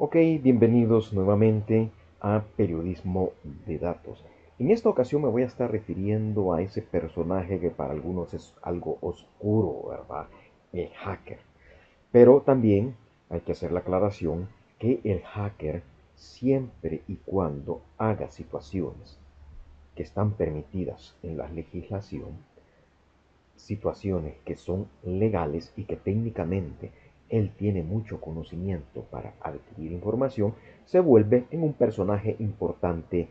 Ok, bienvenidos nuevamente a Periodismo de Datos. En esta ocasión me voy a estar refiriendo a ese personaje que para algunos es algo oscuro, ¿verdad? El hacker. Pero también hay que hacer la aclaración que el hacker, siempre y cuando haga situaciones que están permitidas en la legislación, situaciones que son legales y que técnicamente él tiene mucho conocimiento para adquirir información, se vuelve en un personaje importante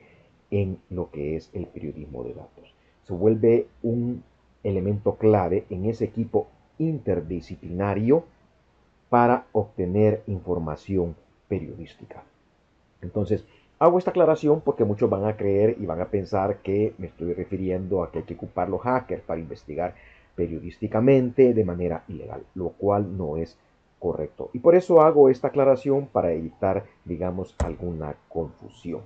en lo que es el periodismo de datos. Se vuelve un elemento clave en ese equipo interdisciplinario para obtener información periodística. Entonces, hago esta aclaración porque muchos van a creer y van a pensar que me estoy refiriendo a que hay que ocupar los hackers para investigar periodísticamente de manera ilegal, lo cual no es correcto. Y por eso hago esta aclaración para evitar, digamos, alguna confusión.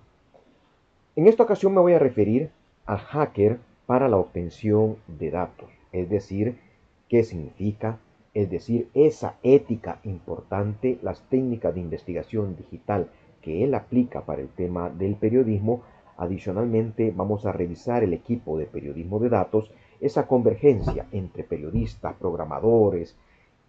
En esta ocasión me voy a referir al hacker para la obtención de datos, es decir, qué significa, es decir, esa ética importante, las técnicas de investigación digital que él aplica para el tema del periodismo. Adicionalmente, vamos a revisar el equipo de periodismo de datos, esa convergencia entre periodistas, programadores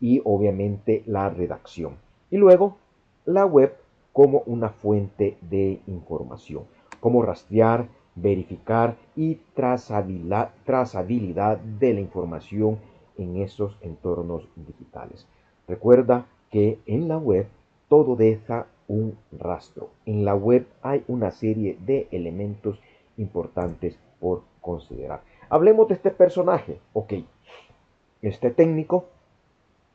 y obviamente la redacción. Y luego, la web como una fuente de información, cómo rastrear, verificar y trazabilidad de la información en esos entornos digitales. Recuerda que en la web todo deja un rastro. En la web hay una serie de elementos importantes por considerar. Hablemos de este personaje. Ok, este técnico,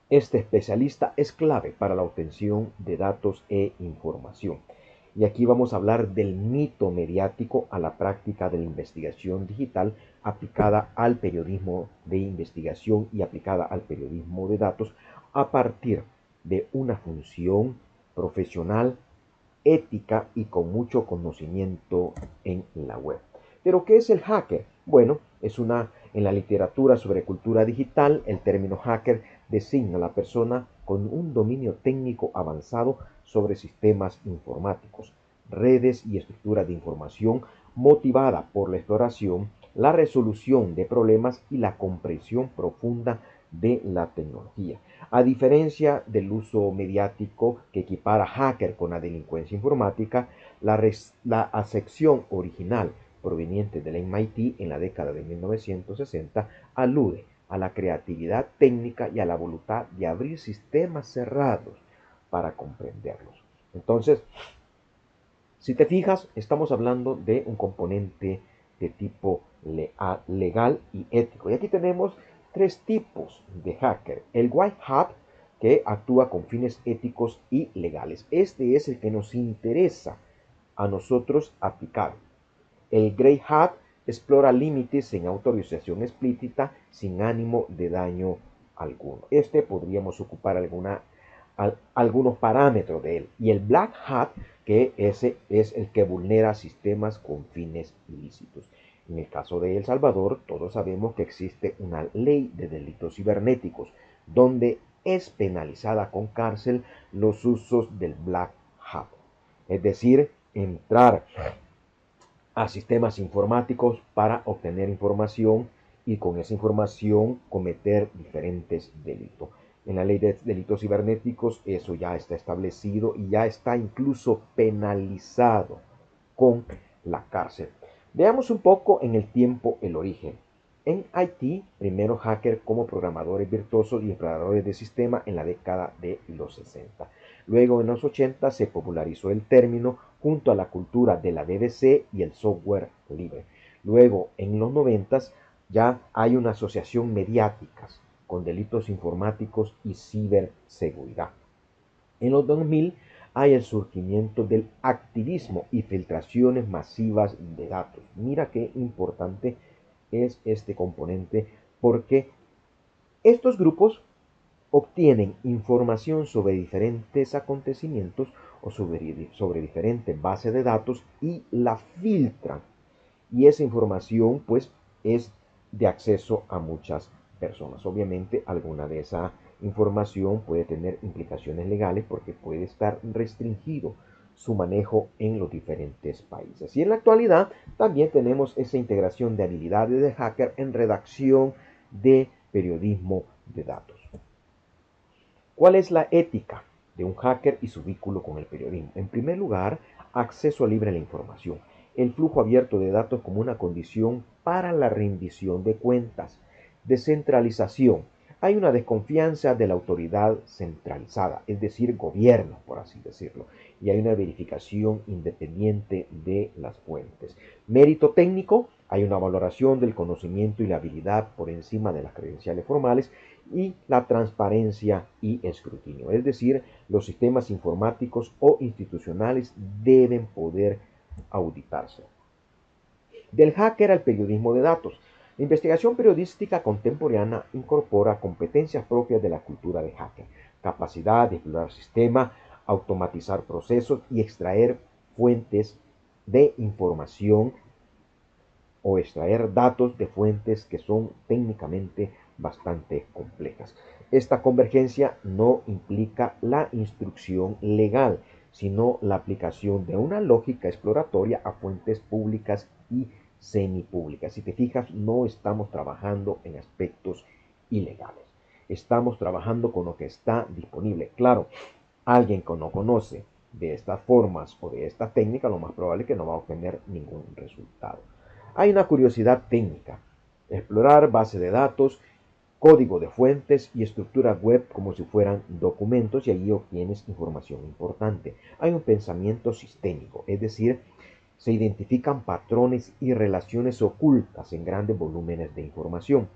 este especialista es clave para la obtención de datos e información. Y aquí vamos a hablar del mito mediático a la práctica de la investigación digital aplicada al periodismo de investigación y aplicada al periodismo de datos a partir de una función profesional, ética y con mucho conocimiento en la web. Pero, ¿qué es el hacker? Bueno, en la literatura sobre cultura digital, el término hacker designa a la persona con un dominio técnico avanzado sobre sistemas informáticos, redes y estructuras de información motivada por la exploración, la resolución de problemas y la comprensión profunda de la tecnología. A diferencia del uso mediático que equipara hacker con la delincuencia informática, la acepción original proveniente del MIT en la década de 1960 alude a la creatividad técnica y a la voluntad de abrir sistemas cerrados para comprenderlos. Entonces, si te fijas, estamos hablando de un componente de tipo legal y ético. Y aquí tenemos tres tipos de hacker. El white hat, que actúa con fines éticos y legales. Este es el que nos interesa a nosotros aplicar. El grey hat explora límites en autorización explícita sin ánimo de daño alguno. Este podríamos ocupar algunos parámetros de él. Y el black hat, que ese es el que vulnera sistemas con fines ilícitos. En el caso de El Salvador, todos sabemos que existe una ley de delitos cibernéticos donde es penalizada con cárcel los usos del black hat. Es decir, entrar a sistemas informáticos para obtener información y con esa información cometer diferentes delitos. En la ley de delitos cibernéticos eso ya está establecido y ya está incluso penalizado con la cárcel. Veamos un poco en el tiempo el origen. En Haití, primero hacker como programadores virtuosos y exploradores de sistema en la década de los 60. Luego en los 80 se popularizó el término junto a la cultura de la BBC y el software libre. Luego en los 90 ya hay una asociación mediática con delitos informáticos y ciberseguridad. En los 2000 hay el surgimiento del activismo y filtraciones masivas de datos. Mira qué importante es este componente porque estos grupos obtienen información sobre diferentes acontecimientos o sobre diferentes bases de datos y la filtran. Y esa información pues es de acceso a muchas personas. Obviamente alguna de esa información puede tener implicaciones legales porque puede estar restringido su manejo en los diferentes países. Y en la actualidad también tenemos esa integración de habilidades de hacker en redacción de periodismo de datos. ¿Cuál es la ética de un hacker y su vínculo con el periodismo? En primer lugar, acceso libre a la información. El flujo abierto de datos como una condición para la rendición de cuentas. Descentralización. Hay una desconfianza de la autoridad centralizada, es decir, gobierno, por así decirlo, y hay una verificación independiente de las fuentes. Mérito técnico. Hay una valoración del conocimiento y la habilidad por encima de las credenciales formales y la transparencia y escrutinio. Es decir, los sistemas informáticos o institucionales deben poder auditarse. Del hacker al periodismo de datos. La investigación periodística contemporánea incorpora competencias propias de la cultura de hacker, capacidad de explorar sistemas, automatizar procesos y extraer fuentes de información o extraer datos de fuentes que son técnicamente bastante complejas. Esta convergencia no implica la instrucción legal, sino la aplicación de una lógica exploratoria a fuentes públicas y semipúblicas. Si te fijas, no estamos trabajando en aspectos ilegales. Estamos trabajando con lo que está disponible. Claro, alguien que no conoce de estas formas o de esta técnica, lo más probable es que no va a obtener ningún resultado. Hay una curiosidad técnica: explorar base de datos, código de fuentes y estructuras web como si fueran documentos, y allí obtienes información importante. Hay un pensamiento sistémico, es decir, se identifican patrones y relaciones ocultas en grandes volúmenes de información.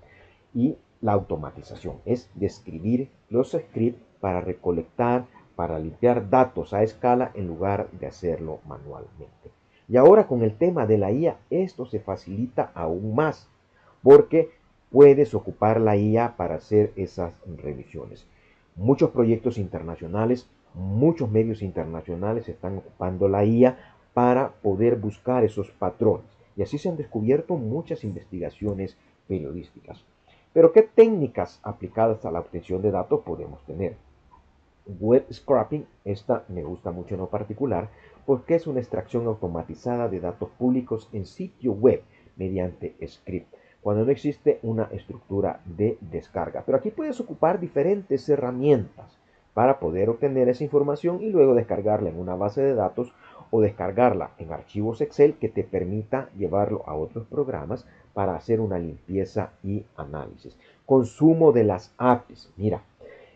Y la automatización es describir los scripts para recolectar, para limpiar datos a escala en lugar de hacerlo manualmente. Y ahora con el tema de la IA, esto se facilita aún más, porque puedes ocupar la IA para hacer esas revisiones. Muchos proyectos internacionales, muchos medios internacionales están ocupando la IA para poder buscar esos patrones. Y así se han descubierto muchas investigaciones periodísticas. Pero ¿qué técnicas aplicadas a la obtención de datos podemos tener? Web scraping, esta me gusta mucho en lo particular, porque es una extracción automatizada de datos públicos en sitio web mediante script, cuando no existe una estructura de descarga. Pero aquí puedes ocupar diferentes herramientas para poder obtener esa información y luego descargarla en una base de datos o descargarla en archivos Excel que te permita llevarlo a otros programas para hacer una limpieza y análisis. Consumo de las APIs. Mira,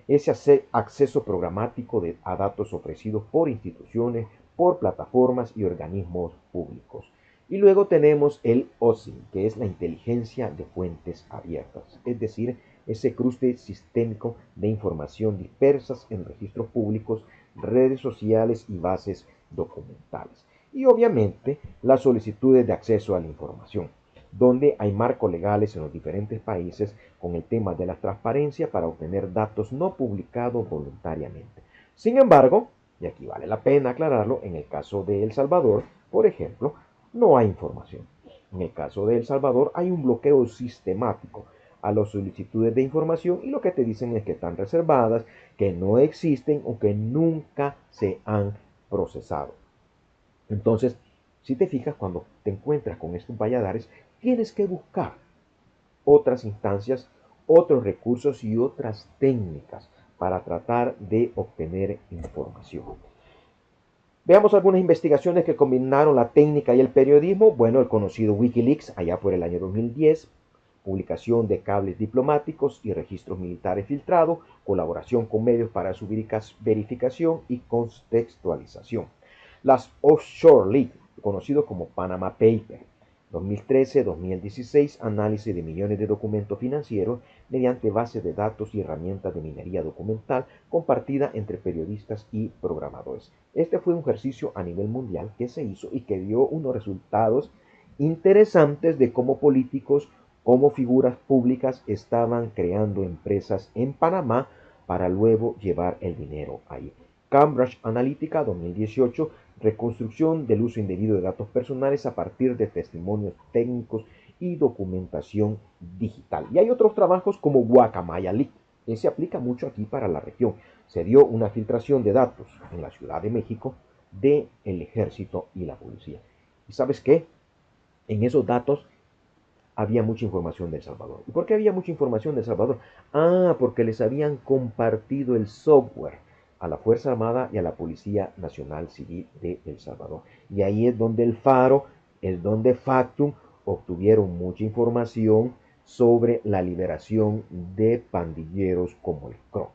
ese acceso programático a datos ofrecidos por instituciones, por plataformas y organismos públicos. Y luego tenemos el OSINT, que es la inteligencia de fuentes abiertas, es decir, ese cruce sistémico de información dispersas en registros públicos, redes sociales y bases documentales. Y obviamente las solicitudes de acceso a la información, donde hay marcos legales en los diferentes países con el tema de la transparencia para obtener datos no publicados voluntariamente. Sin embargo, y aquí vale la pena aclararlo, en el caso de El Salvador, por ejemplo, no hay información. En el caso de El Salvador hay un bloqueo sistemático a las solicitudes de información y lo que te dicen es que están reservadas, que no existen o que nunca se han procesado. Entonces, si te fijas, cuando te encuentras con estos valladares, tienes que buscar otras instancias, otros recursos y otras técnicas para tratar de obtener información. Veamos algunas investigaciones que combinaron la técnica y el periodismo. Bueno, el conocido Wikileaks, allá por el año 2010, publicación de cables diplomáticos y registros militares filtrados, colaboración con medios para su verificación y contextualización. Las Offshore Leaks, conocido como Panama Papers, 2013-2016, análisis de millones de documentos financieros mediante bases de datos y herramientas de minería documental compartida entre periodistas y programadores. Este fue un ejercicio a nivel mundial que se hizo y que dio unos resultados interesantes de cómo políticos, como figuras públicas estaban creando empresas en Panamá para luego llevar el dinero ahí. Cambridge Analytica 2018, reconstrucción del uso indebido de datos personales a partir de testimonios técnicos y documentación digital. Y hay otros trabajos como Guacamaya Leak, Se aplica mucho aquí para la región. Se dio una filtración de datos en la Ciudad de México del ejército y la policía. ¿Y sabes qué? En esos datos había mucha información de El Salvador. ¿Y por qué había mucha información de El Salvador? Porque les habían compartido el software a la Fuerza Armada y a la Policía Nacional Civil de El Salvador. Y ahí es donde el Faro, es donde Factum obtuvieron mucha información sobre la liberación de pandilleros como el CRO,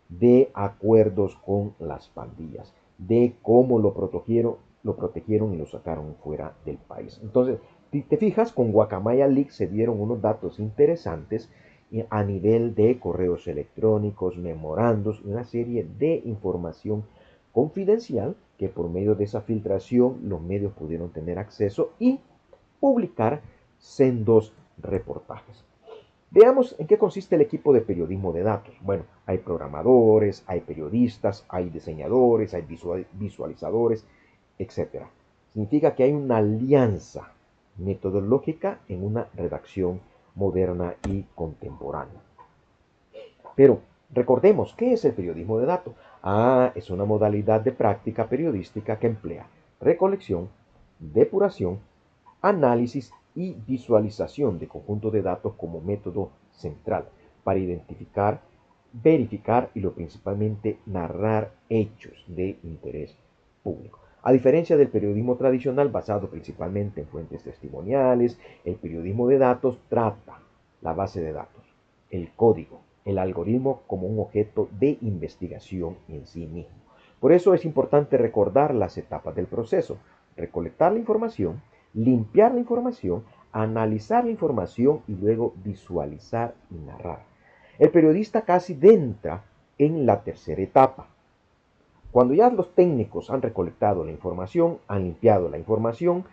de acuerdos con las pandillas, de cómo lo protegieron y lo sacaron fuera del país. Entonces, si te fijas, con Guacamaya Leaks se dieron unos datos interesantes a nivel de correos electrónicos, memorandos, una serie de información confidencial que por medio de esa filtración los medios pudieron tener acceso y publicar sendos reportajes. Veamos en qué consiste el equipo de periodismo de datos. Bueno, hay programadores, hay periodistas, hay diseñadores, hay visualizadores, etc. Significa que hay una alianza metodológica en una redacción moderna y contemporánea. Pero recordemos, ¿qué es el periodismo de datos? Es una modalidad de práctica periodística que emplea recolección, depuración, análisis y visualización de conjuntos de datos como método central para identificar, verificar y lo principalmente narrar hechos de interés público. A diferencia del periodismo tradicional basado principalmente en fuentes testimoniales, el periodismo de datos trata la base de datos, el código, el algoritmo como un objeto de investigación en sí mismo. Por eso es importante recordar las etapas del proceso: recolectar la información, limpiar la información, analizar la información y luego visualizar y narrar. El periodista casi entra en la tercera etapa. Cuando ya los técnicos han recolectado la información, han limpiado la información,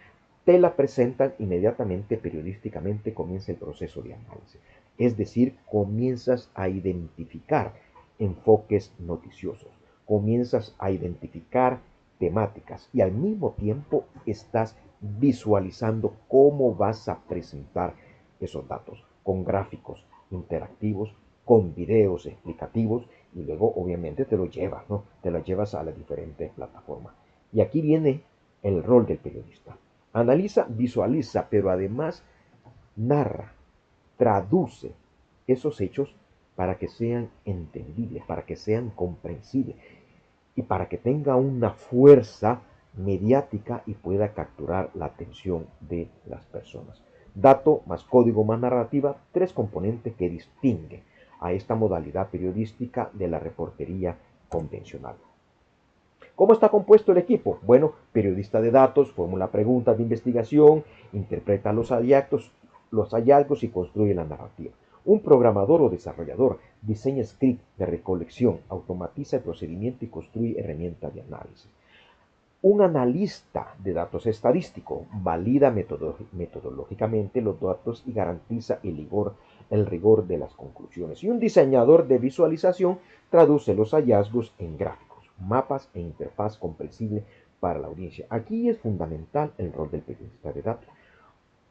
te la presentan inmediatamente periodísticamente, comienza el proceso de análisis. Es decir, comienzas a identificar enfoques noticiosos, comienzas a identificar temáticas y al mismo tiempo estás visualizando cómo vas a presentar esos datos con gráficos interactivos, con videos explicativos y luego obviamente te lo llevas, ¿no? Te lo llevas a las diferentes plataformas. Y aquí viene el rol del periodista. Analiza, visualiza, pero además narra, traduce esos hechos para que sean entendibles, para que sean comprensibles y para que tenga una fuerza mediática y pueda capturar la atención de las personas. Dato más código más narrativa, tres componentes que distinguen a esta modalidad periodística de la reportería convencional. ¿Cómo está compuesto el equipo? Bueno, periodista de datos, formula preguntas de investigación, interpreta los hallazgos y construye la narrativa. Un programador o desarrollador diseña script de recolección, automatiza el procedimiento y construye herramientas de análisis. Un analista de datos estadístico valida metodológicamente los datos y garantiza el rigor de las conclusiones. Y un diseñador de visualización traduce los hallazgos en gráficos, mapas e interfaz comprensible para la audiencia. Aquí es fundamental el rol del periodista de datos,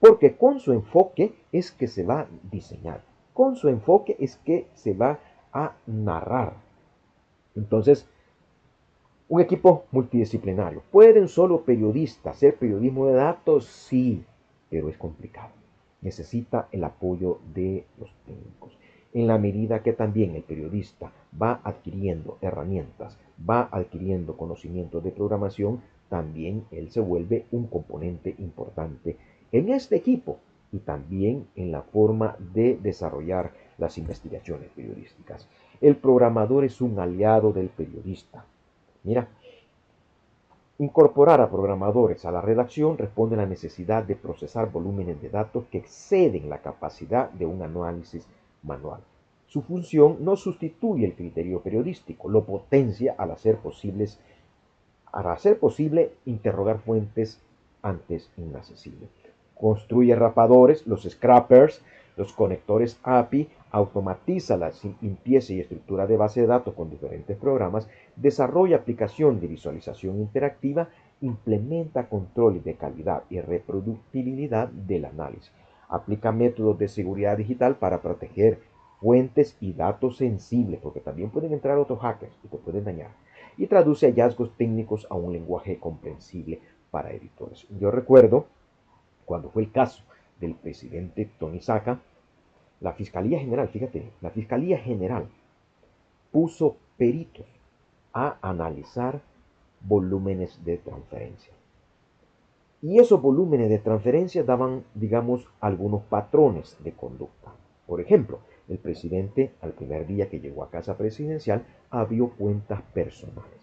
porque con su enfoque es que se va a diseñar, con su enfoque es que se va a narrar. Entonces, un equipo multidisciplinario. ¿Pueden solo periodistas hacer periodismo de datos? Sí, pero es complicado. Necesita el apoyo de los técnicos. En la medida que también el periodista va adquiriendo herramientas, va adquiriendo conocimientos de programación, también él se vuelve un componente importante en este equipo y también en la forma de desarrollar las investigaciones periodísticas. El programador es un aliado del periodista. Mira, incorporar a programadores a la redacción responde a la necesidad de procesar volúmenes de datos que exceden la capacidad de un análisis manual. Su función no sustituye el criterio periodístico, lo potencia al hacer posible interrogar fuentes antes inaccesibles. Construye rapadores, los scrappers, los conectores API, automatiza la limpieza y estructura de base de datos con diferentes programas, desarrolla aplicación de visualización interactiva, implementa controles de calidad y reproducibilidad del análisis, aplica métodos de seguridad digital para proteger fuentes y datos sensibles, porque también pueden entrar otros hackers y te pueden dañar, y traduce hallazgos técnicos a un lenguaje comprensible para editores. Yo recuerdo cuando fue el caso del presidente Tony Saca, la Fiscalía General, fíjate, la Fiscalía General puso peritos a analizar volúmenes de transferencia. Y esos volúmenes de transferencia daban, digamos, algunos patrones de conducta. Por ejemplo, el presidente al primer día que llegó a casa presidencial abrió cuentas personales.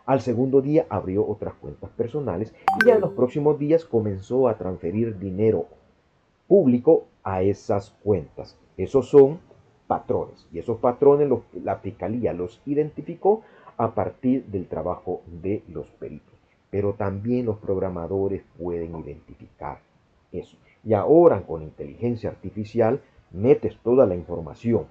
Al segundo día abrió otras cuentas personales y ya en los próximos días comenzó a transferir dinero público a esas cuentas. Esos son patrones y esos patrones la fiscalía los identificó a partir del trabajo de los peritos. Pero también los programadores pueden identificar eso. Y ahora con inteligencia artificial metes toda la información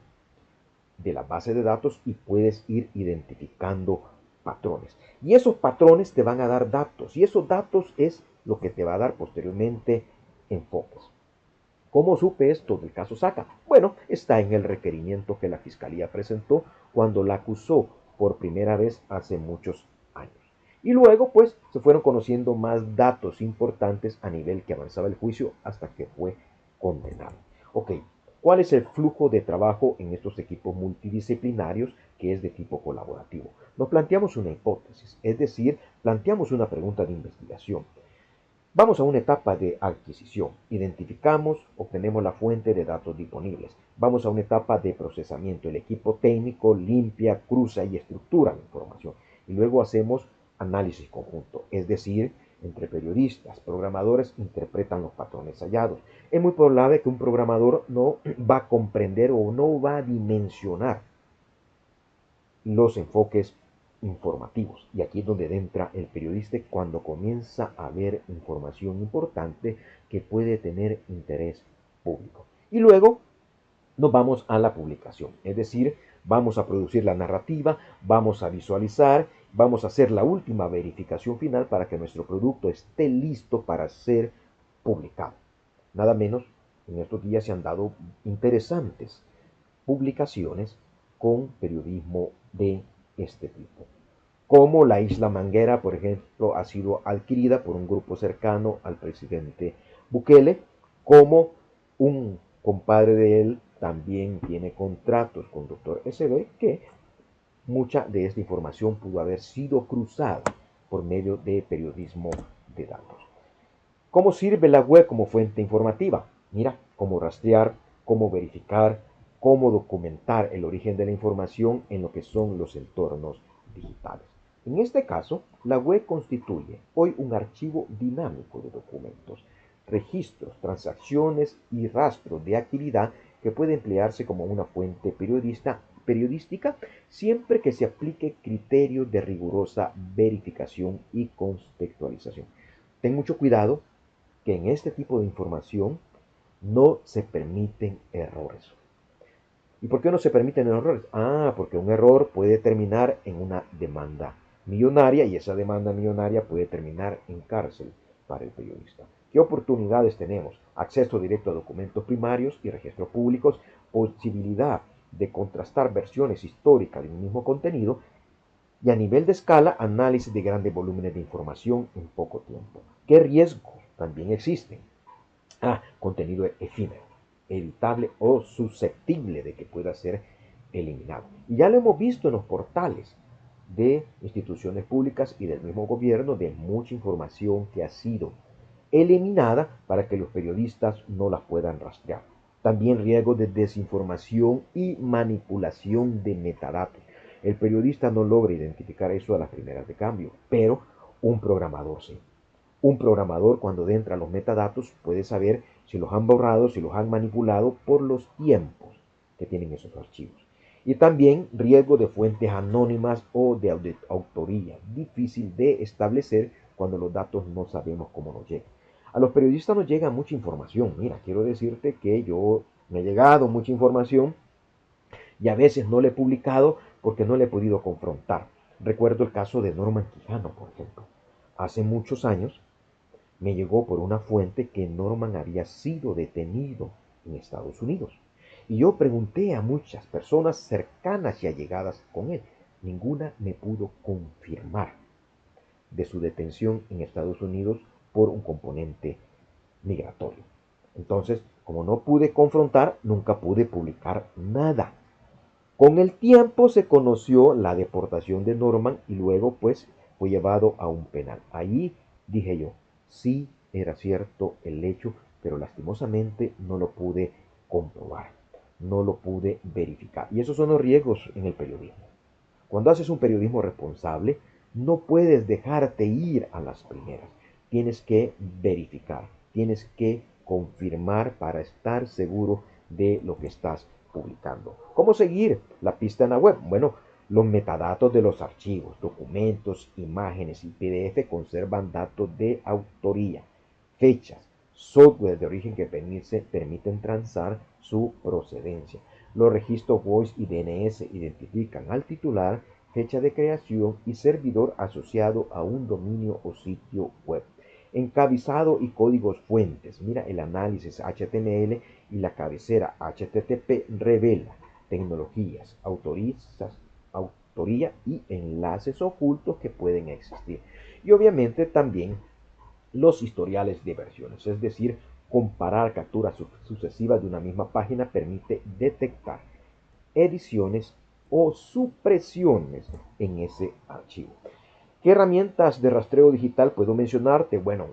de la base de datos y puedes ir identificando patrones. Y esos patrones te van a dar datos y esos datos es lo que te va a dar posteriormente enfoques. ¿Cómo supe esto del caso Saca? Bueno, está en el requerimiento que la Fiscalía presentó cuando la acusó por primera vez hace muchos años. Y luego, pues, se fueron conociendo más datos importantes a nivel que avanzaba el juicio hasta que fue condenado. Ok, ¿cuál es el flujo de trabajo en estos equipos multidisciplinarios que es de tipo colaborativo? Nos planteamos una hipótesis, es decir, planteamos una pregunta de investigación. Vamos a una etapa de adquisición. Identificamos, obtenemos la fuente de datos disponibles. Vamos a una etapa de procesamiento. El equipo técnico limpia, cruza y estructura la información. Y luego hacemos análisis conjunto. Es decir, entre periodistas, programadores interpretan los patrones hallados. Es muy probable que un programador no va a comprender o no va a dimensionar los enfoques informativos. Y aquí es donde entra el periodista cuando comienza a ver información importante que puede tener interés público. Y luego nos vamos a la publicación, es decir, vamos a producir la narrativa, vamos a visualizar, vamos a hacer la última verificación final para que nuestro producto esté listo para ser publicado. Nada menos, en estos días se han dado interesantes publicaciones con periodismo de este tipo. Como la isla Manguera, por ejemplo, ha sido adquirida por un grupo cercano al presidente Bukele, como un compadre de él también tiene contratos con Dr. SB, que mucha de esta información pudo haber sido cruzada por medio de periodismo de datos. ¿Cómo sirve la web como fuente informativa? Mira, cómo rastrear, cómo verificar, cómo documentar el origen de la información en lo que son los entornos digitales. En este caso, la web constituye hoy un archivo dinámico de documentos, registros, transacciones y rastros de actividad que puede emplearse como una fuente periodística siempre que se aplique criterios de rigurosa verificación y contextualización. Ten mucho cuidado que en este tipo de información no se permiten errores. ¿Y por qué no se permiten errores? Porque un error puede terminar en una demanda millonaria y esa demanda millonaria puede terminar en cárcel para el periodista. ¿Qué oportunidades tenemos? Acceso directo a documentos primarios y registros públicos, posibilidad de contrastar versiones históricas de un mismo contenido y a nivel de escala, análisis de grandes volúmenes de información en poco tiempo. ¿Qué riesgos también existen? Contenido efímero, editable o susceptible de que pueda ser eliminado. Y ya lo hemos visto en los portales de instituciones públicas y del mismo gobierno de mucha información que ha sido eliminada para que los periodistas no la puedan rastrear. También riesgos de desinformación y manipulación de metadatos. El periodista no logra identificar eso a las primeras de cambio, pero un programador sí. Un programador cuando entra a los metadatos puede saber si los han borrado, si los han manipulado por los tiempos que tienen esos archivos. Y también riesgo de fuentes anónimas o de autoría, difícil de establecer cuando los datos no sabemos cómo nos llegan. A los periodistas nos llega mucha información. Mira, quiero decirte que yo me ha llegado mucha información y a veces no le he publicado porque no le he podido confrontar. Recuerdo el caso de Norman Quijano, por ejemplo. Hace muchos años me llegó por una fuente que Norman había sido detenido en Estados Unidos. Y yo pregunté a muchas personas cercanas y allegadas con él. Ninguna me pudo confirmar de su detención en Estados Unidos por un componente migratorio. Entonces, como no pude confrontar, nunca pude publicar nada. Con el tiempo se conoció la deportación de Norman y luego pues fue llevado a un penal. Ahí dije yo, sí era cierto el hecho, pero lastimosamente no lo pude comprobar, no lo pude verificar. Y esos son los riesgos en el periodismo. Cuando haces un periodismo responsable, no puedes dejarte ir a las primeras. Tienes que verificar, tienes que confirmar para estar seguro de lo que estás publicando. ¿Cómo seguir la pista en la web? Bueno, los metadatos de los archivos, documentos, imágenes y PDF conservan datos de autoría, fechas, software de origen que permiten transar su procedencia. Los registros Voice y DNS identifican al titular, fecha de creación y servidor asociado a un dominio o sitio web. Encabezado y códigos fuentes. Mira, el análisis HTML y la cabecera HTTP revela tecnologías, autoría y enlaces ocultos que pueden existir. Y obviamente también los historiales de versiones, es decir, comparar capturas sucesivas de una misma página permite detectar ediciones o supresiones en ese archivo. ¿Qué herramientas de rastreo digital puedo mencionarte? Bueno,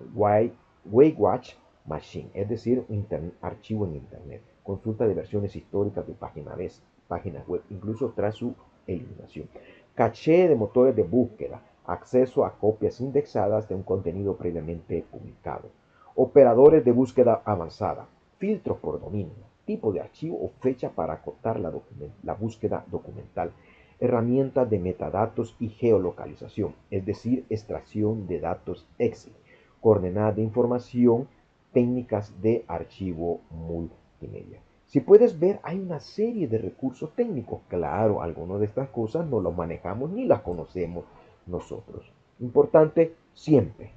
Waywatch Machine, es decir, un archivo en Internet. Consulta de versiones históricas de páginas web, incluso tras su eliminación. Caché de motores de búsqueda, acceso a copias indexadas de un contenido previamente publicado. Operadores de búsqueda avanzada, filtros por dominio, tipo de archivo o fecha para acotar la búsqueda documental. Herramientas de metadatos y geolocalización, es decir, extracción de datos Excel, coordenadas de información, técnicas de archivo multimedia. Si puedes ver, hay una serie de recursos técnicos. Claro, algunas de estas cosas no las manejamos ni las conocemos nosotros. Importante siempre,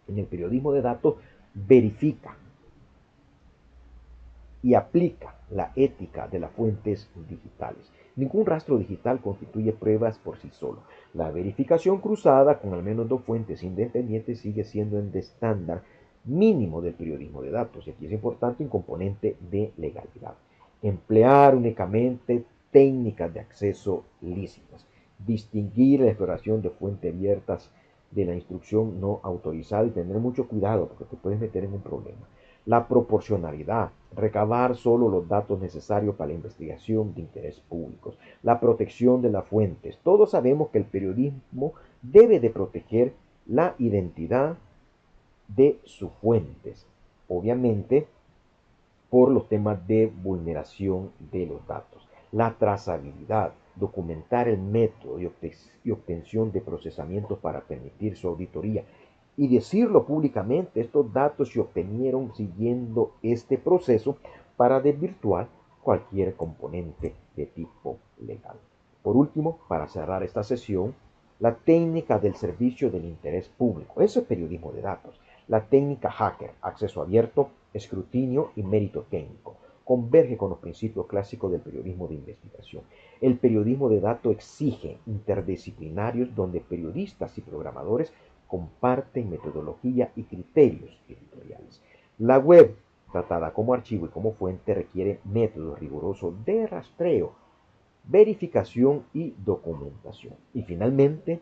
en el periodismo de datos, verifica y aplica la ética de las fuentes digitales. Ningún rastro digital constituye pruebas por sí solo. La verificación cruzada con al menos dos fuentes independientes sigue siendo el estándar mínimo del periodismo de datos. Y aquí es importante un componente de legalidad. Emplear únicamente técnicas de acceso lícitas. Distinguir la exploración de fuentes abiertas de la instrucción no autorizada y tener mucho cuidado porque te puedes meter en un problema. La proporcionalidad, recabar solo los datos necesarios para la investigación de interés públicos, la protección de las fuentes. Todos sabemos que el periodismo debe de proteger la identidad de sus fuentes, obviamente por los temas de vulneración de los datos. La trazabilidad, documentar el método y obtención de procesamientos para permitir su auditoría y decirlo públicamente, estos datos se obtenieron siguiendo este proceso para desvirtuar cualquier componente de tipo legal. Por último, para cerrar esta sesión, la técnica del servicio del interés público. Eso es periodismo de datos. La técnica hacker, acceso abierto, escrutinio y mérito técnico. Converge con los principios clásicos del periodismo de investigación. El periodismo de datos exige interdisciplinarios donde periodistas y programadores comparten metodología y criterios editoriales. La web, tratada como archivo y como fuente, requiere métodos rigurosos de rastreo, verificación y documentación. Y finalmente,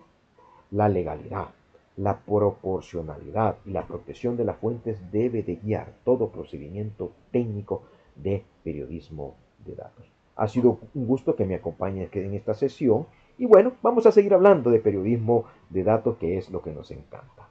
la legalidad, la proporcionalidad y la protección de las fuentes debe de guiar todo procedimiento técnico de periodismo de datos. Ha sido un gusto que me acompañes en esta sesión y bueno, vamos a seguir hablando de periodismo de datos, que es lo que nos encanta.